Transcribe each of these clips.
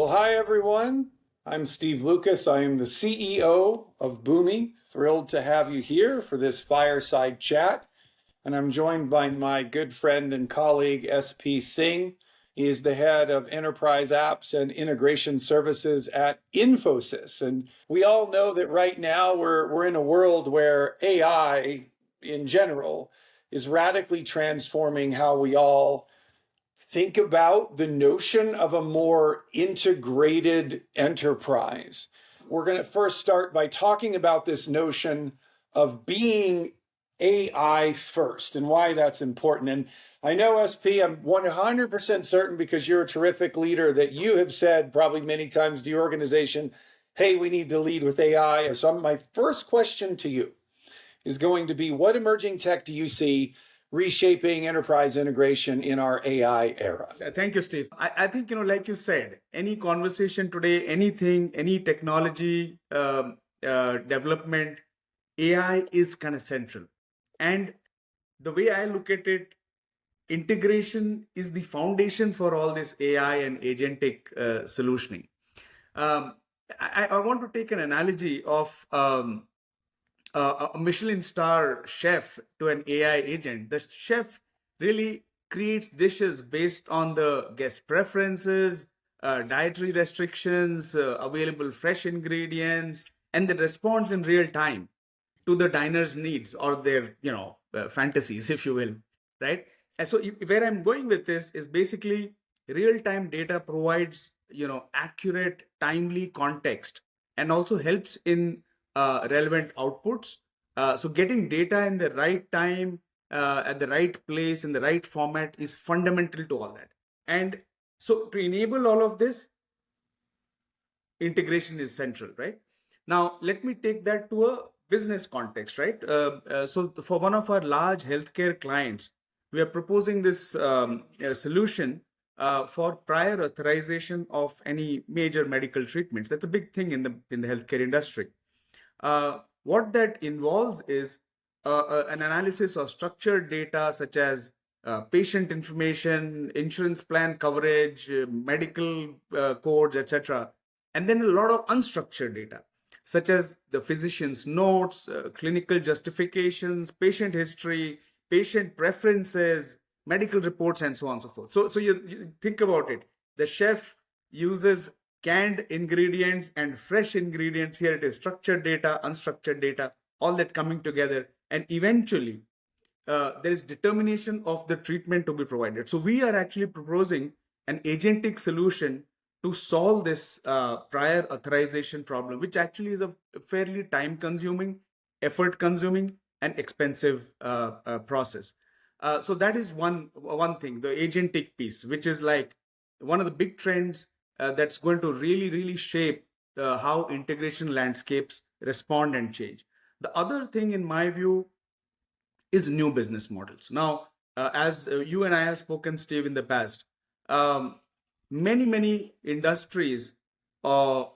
Well, hi, everyone. I'm Steve Lucas. I am the CEO of Boomi. Thrilled to have you here for this fireside chat. And I'm joined by my good friend and colleague, SP Singh. He is the head of enterprise apps and integration services at Infosys. And we all know that right now we're in a world where AI in general is radically transforming how we all think about the notion of a more integrated enterprise. We're going to first start by talking about this notion of being AI first and why that's important. And I know, SP, I'm 100% certain because you're a terrific leader that you have said probably many times to your organization, hey, we need to lead with AI. So my first question to you is going to be, what emerging tech do you see reshaping enterprise integration in our AI era? Thank you, Steve. I think, like you said, any conversation today, anything, any technology development, AI is kind of central. And the way I look at it, integration is the foundation for all this AI and agentic solutioning. I want to take an analogy of a Michelin star chef to an AI agent. The chef really creates dishes based on the guest preferences, dietary restrictions, available fresh ingredients, and then responds in real time to the diner's needs or their, fantasies, if you will, right? And so where I'm going with this is basically real-time data provides, accurate, timely context and also helps in relevant outputs. So getting data in the right time, at the right place, in the right format is fundamental to all that. And so to enable all of this, integration is central, right? Now, let me take that to a business context, right? So for one of our large healthcare clients, we are proposing this solution for prior authorization of any major medical treatments. That's a big thing in the healthcare industry. What that involves is an analysis of structured data such as patient information, insurance plan coverage, medical codes, etc. And then a lot of unstructured data such as the physician's notes, clinical justifications, patient history, patient preferences, medical reports, and so on and so forth. So you think about it. The chef uses canned ingredients and fresh ingredients. Here it is structured data, unstructured data, all that coming together. And eventually, there is determination of the treatment to be provided. So we are actually proposing an agentic solution to solve this prior authorization problem, which actually is a fairly time-consuming, effort-consuming, and expensive process. So that is one thing, the agentic piece, which is like one of the big trends that's going to really shape how integration landscapes respond and change. The other thing, in my view, is new business models. Now, as you and I have spoken, Steve, in the past, many industries are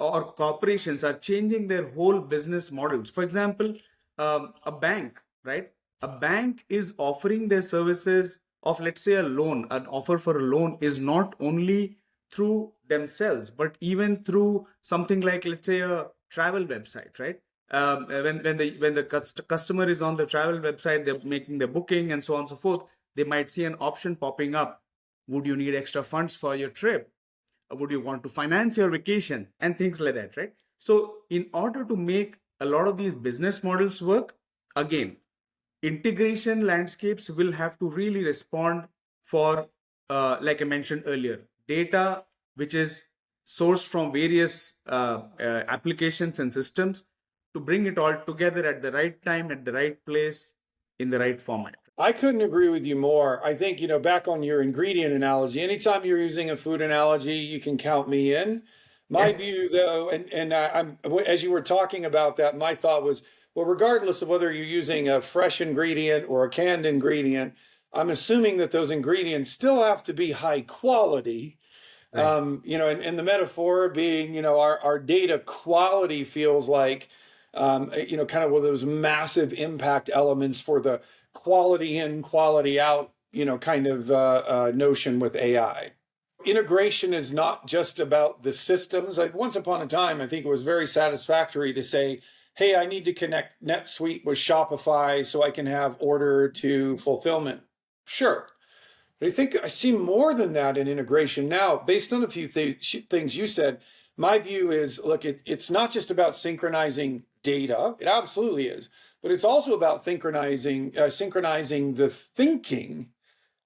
or corporations are changing their whole business models. For example, a bank, right? A bank is offering their services of, let's say, a loan. An offer for a loan is not only through themselves, but even through something like, let's say, a travel website, right? When the customer is on the travel website, they're making the booking and so on and so forth. They might see an option popping up. Would you need extra funds for your trip? Would you want to finance your vacation? And things like that, right? So in order to make a lot of these business models work, again, integration landscapes will have to really respond for, like I mentioned earlier, data which is sourced from various applications and systems to bring it all together at the right time, at the right place, in the right format. I couldn't agree with you more. I think, back on your ingredient analogy, anytime you're using a food analogy, you can count me in. My view, though, and as you were talking about that, my thought was, well, regardless of whether you're using a fresh ingredient or a canned ingredient, I'm assuming that those ingredients still have to be high quality. Right. And the metaphor being, our data quality feels like, kind of one of those massive impact elements for the quality in, quality out, kind of notion with AI. integration is not just about the systems. Like once upon a time, I think it was very satisfactory to say, hey, I need to connect NetSuite with Shopify so I can have order to fulfillment. Sure. But I think I see more than that in integration now. Based on a few things you said, my view is, look, it's not just about synchronizing data. It absolutely is, but it's also about synchronizing the thinking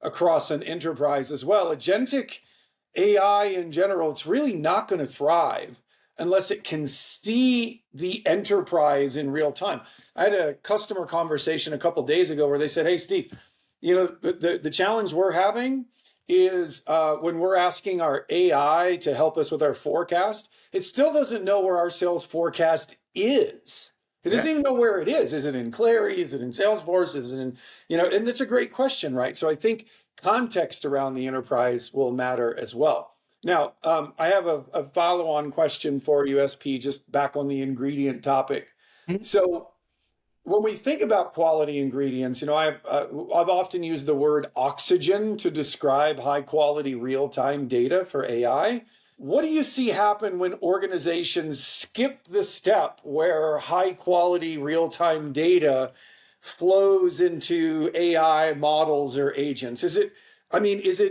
across an enterprise as well. Agentic AI in general, it's really not going to thrive unless it can see the enterprise in real time. I had a customer conversation a couple of days ago where they said, hey, Steve, the challenge we're having is when we're asking our AI to help us with our forecast, it still doesn't know where our sales forecast is. It doesn't even know where it is. Is it in Clary? Is it in Salesforce? Is it in, and that's a great question, right? So I think context around the enterprise will matter as well. Now, I have a follow-on question for you, SP, just back on the ingredient topic. So when we think about quality ingredients, I've often used the word oxygen to describe high quality real-time data for AI. What do you see happen when organizations skip the step where high quality real-time data flows into AI models or agents? Is it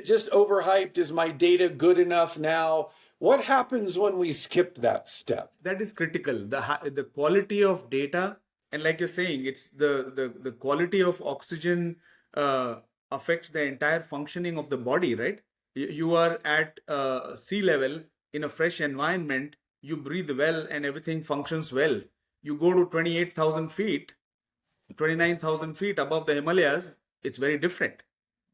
just overhyped? Is my data good enough now? What happens when we skip that step? That is critical. The quality of data, and like you're saying, it's the quality of oxygen affects the entire functioning of the body, right? You are at sea level in a fresh environment, you breathe well and everything functions well. You go to 28,000 feet, 29,000 feet above the Himalayas, it's very different,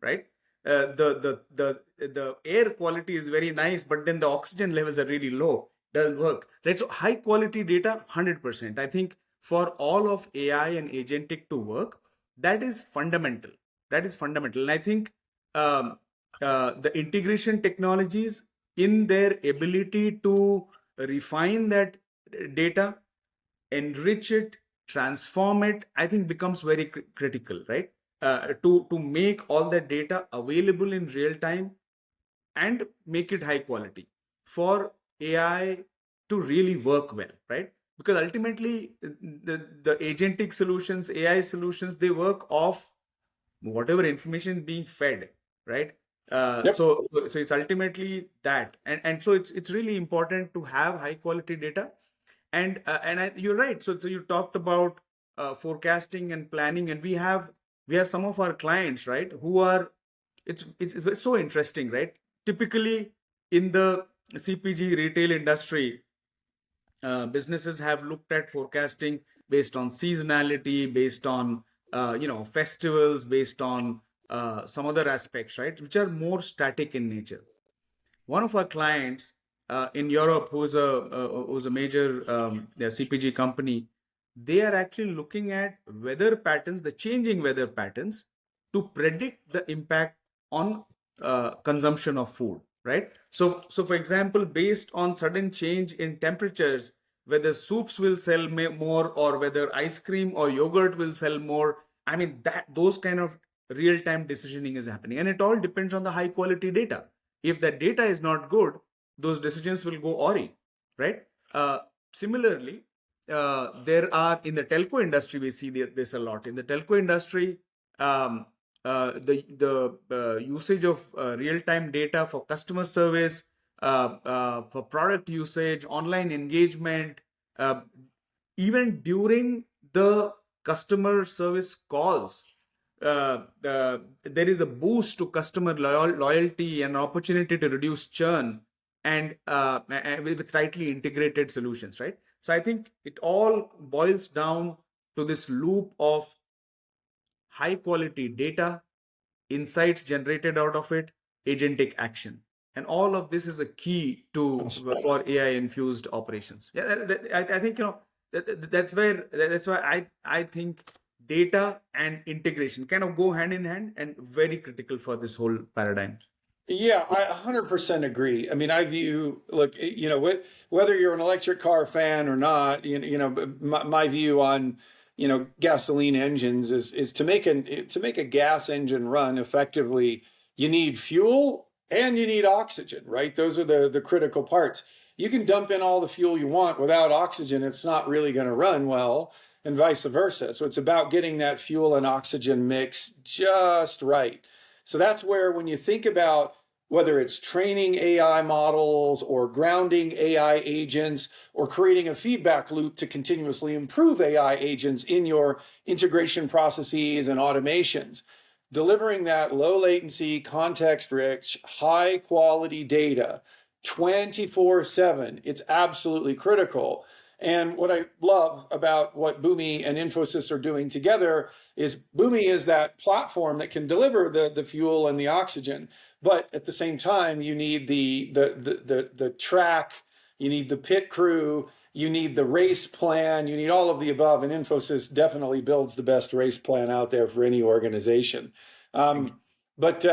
right? The air quality is very nice, but then the oxygen levels are really low. Doesn't work, right? So high quality data, 100%. I think for all of AI and agentic to work, that is fundamental. That is fundamental, and I think the integration technologies in their ability to refine that data, enrich it, transform it, I think becomes very critical, right? To make all that data available in real time and make it high quality for AI to really work well, right? Because ultimately, the agentic solutions, AI solutions, they work off whatever information is being fed, right? Yep. So it's ultimately that, and so it's really important to have high quality data, and you're right. So you talked about forecasting and planning, and we have some of our clients, right, who are it's so interesting, right? Typically in the CPG retail industry, businesses have looked at forecasting based on seasonality, based on festivals, based on some other aspects, right, which are more static in nature. One of our clients in Europe, who's a major CPG company, they are actually looking at weather patterns, the changing weather patterns, to predict the impact on consumption of food, right? So for example, based on sudden change in temperatures, whether soups will sell more, or whether ice cream or yogurt will sell more. I mean, that those kind of real time decisioning is happening, and it all depends on the high quality data. If that data is not good, those decisions will go awry, right? Similarly, there are in the telco industry, we see this a lot. In the telco industry, the usage of real time data for customer service, for product usage, online engagement, even during the customer service calls, there is a boost to customer loyalty and opportunity to reduce churn, and with tightly integrated solutions, right? So I think it all boils down to this loop of high quality data, insights generated out of it, agentic action, and all of this is a key to for AI infused operations. Yeah, I think that's why I think data and integration kind of go hand in hand and very critical for this whole paradigm. Yeah, I 100% agree. I mean, I view, look, whether you're an electric car fan or not, my view on, gasoline engines is to make a gas engine run effectively, you need fuel and you need oxygen, right? Those are the critical parts. You can dump in all the fuel you want without oxygen, it's not really going to run well, and vice versa. So it's about getting that fuel and oxygen mix just right. So that's where, when you think about whether it's training AI models or grounding AI agents or creating a feedback loop to continuously improve AI agents in your integration processes and automations, delivering that low latency, context rich, high quality data 24/7, it's absolutely critical. And what I love about what Boomi and Infosys are doing together is Boomi is that platform that can deliver the fuel and the oxygen, but at the same time, you need the track, you need the pit crew, you need the race plan, you need all of the above. And Infosys definitely builds the best race plan out there for any organization. But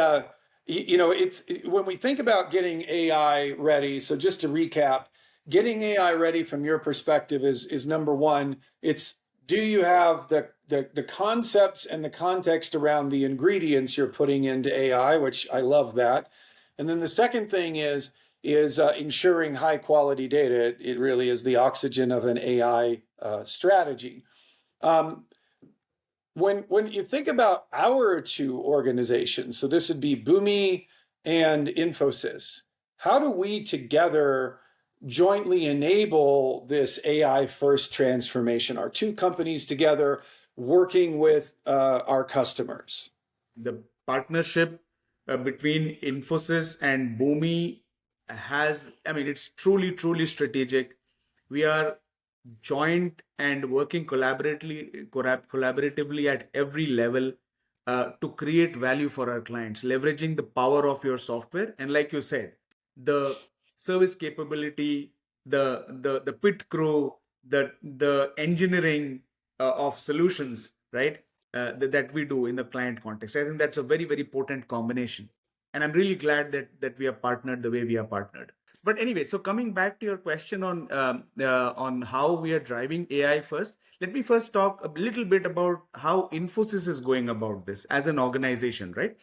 it's when we think about getting AI ready. So just to recap, getting AI ready from your perspective is number one. It's, do you have the concepts and the context around the ingredients you're putting into AI, which I love that. And then the second thing is ensuring high quality data. It really is the oxygen of an AI strategy. When you think about our two organizations, so this would be Boomi and Infosys, how do we together jointly enable this AI first transformation? Our two companies together working with our customers. The partnership between Infosys and Boomi it's truly, truly strategic. We are joint and working collaboratively at every level to create value for our clients, leveraging the power of your software. And like you said, the service capability, the pit crew, the engineering of solutions, right? That we do in the client context. I think that's a very, very potent combination. And I'm really glad that we are partnered the way we are partnered. But anyway, so coming back to your question on how we are driving AI first, let me first talk a little bit about how Infosys is going about this as an organization, right?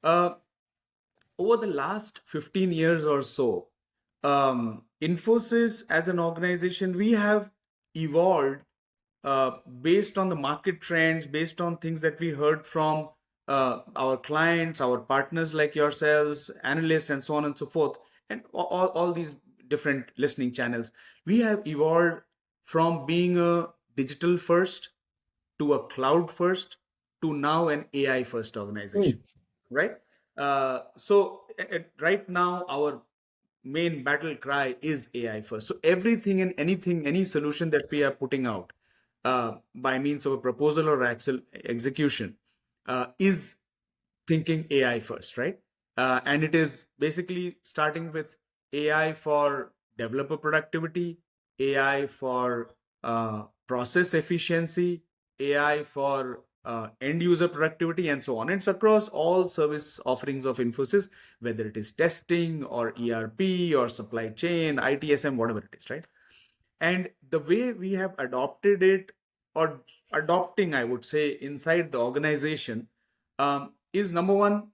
Uh, Over the last 15 years or so, Infosys as an organization, we have evolved based on the market trends, based on things that we heard from our clients, our partners like yourselves, analysts, and so on and so forth, and all these different listening channels. We have evolved from being a digital first to a cloud first to now an AI first organization, right? Right now, our main battle cry is AI first. So everything and anything, any solution that we are putting out by means of a proposal or execution is thinking AI first, right? And it is basically starting with AI for developer productivity, AI for process efficiency, AI for end user productivity, and so on. It's across all service offerings of Infosys, whether it is testing or ERP or supply chain, ITSM, whatever it is, right? And the way we have adopted it, or adopting, I would say, inside the organization, is number one,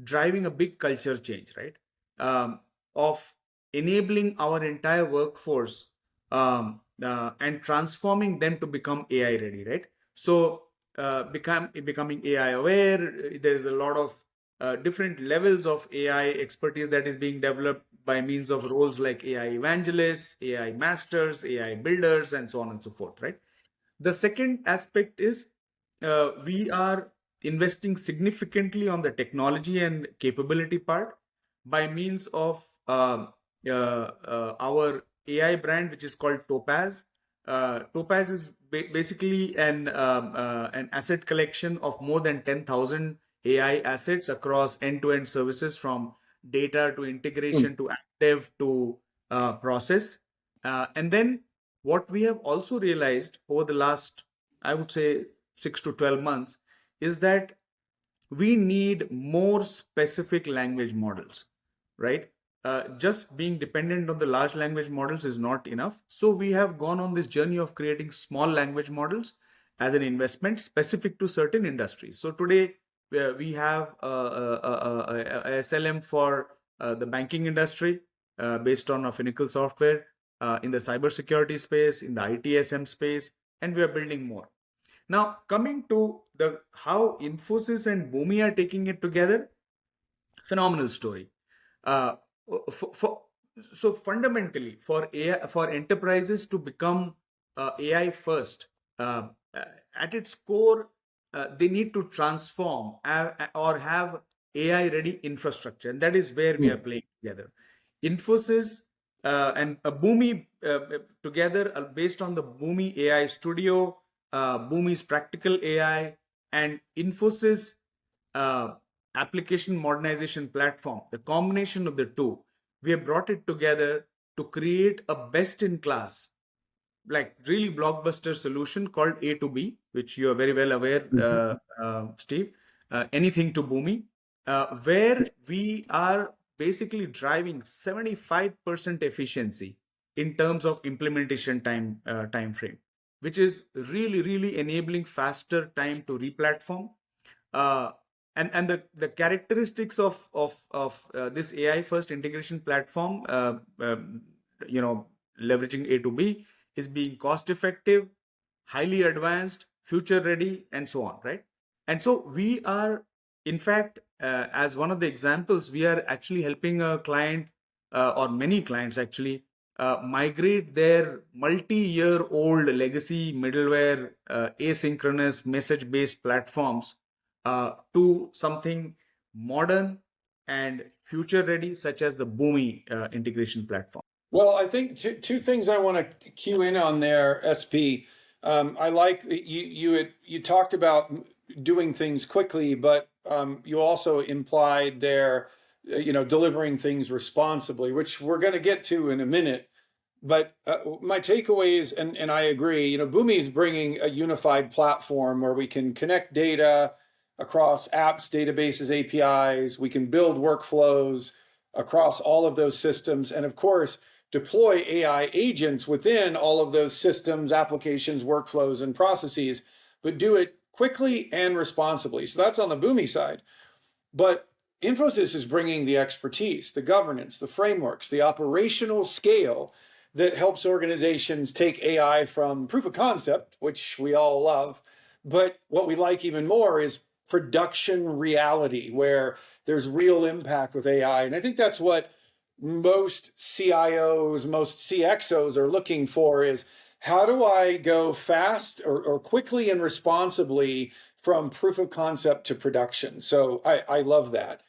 driving a big culture change, right? Of enabling our entire workforce and transforming them to become AI ready, right? So, becoming AI aware, there's a lot of different levels of AI expertise that is being developed by means of roles like AI evangelists, AI masters, AI builders, and so on and so forth, right? The second aspect is we are investing significantly on the technology and capability part by means of our AI brand, which is called Topaz. Topaz is basically an asset collection of more than 10,000 AI assets across end-to-end services, from data to integration to active to process. And then what we have also realized over the last, I would say, 6 to 12 months is that we need more specific language models, right? Just being dependent on the large language models is not enough. So we have gone on this journey of creating small language models as an investment specific to certain industries. So today we have a SLM for the banking industry based on a Finacle software in the cybersecurity space, in the ITSM space, and we are building more. Now, coming to the how Infosys and Boomi are taking it together, phenomenal story. Uh, for, so fundamentally, for AI, for enterprises to become AI first, uh, uh, at its core, they need to transform or have AI ready infrastructure, and that is where we are playing together. Infosys and Boomi together, based on the Boomi AI Studio, Boomi's Practical AI, and Infosys uh, application modernization platform, the combination of the two, we have brought it together to create a best in class, like really blockbuster solution called A to B, which you are very well aware, Steve, anything to Boomi, where we are basically driving 75% efficiency in terms of implementation time frame, which is really enabling faster time to replatform. Uh, and the characteristics of this AI first integration platform, you know, leveraging A to B, is being cost effective, highly advanced, future ready, and so on, right? And so we are, in fact, as one of the examples, we are actually helping a client or many clients actually migrate their multi-year old legacy middleware asynchronous message-based platforms to something modern and future ready, such as the Boomi integration platform. Well, I think two things I want to cue in on there, SP. I like that you talked about doing things quickly, but you also implied there, delivering things responsibly, which we're going to get to in a minute. But my takeaway is, and I agree, Boomi is bringing a unified platform where we can connect data across apps, databases, APIs. We can build workflows across all of those systems. And of course, deploy AI agents within all of those systems, applications, workflows, and processes, but do it quickly and responsibly. So that's on the Boomi side. But Infosys is bringing the expertise, the governance, the frameworks, the operational scale that helps organizations take AI from proof of concept, which we all love, but what we like even more is production reality, where there's real impact with AI. And I think that's what most CIOs, most CXOs are looking for is, how do I go fast or quickly and responsibly from proof of concept to production? So I love that.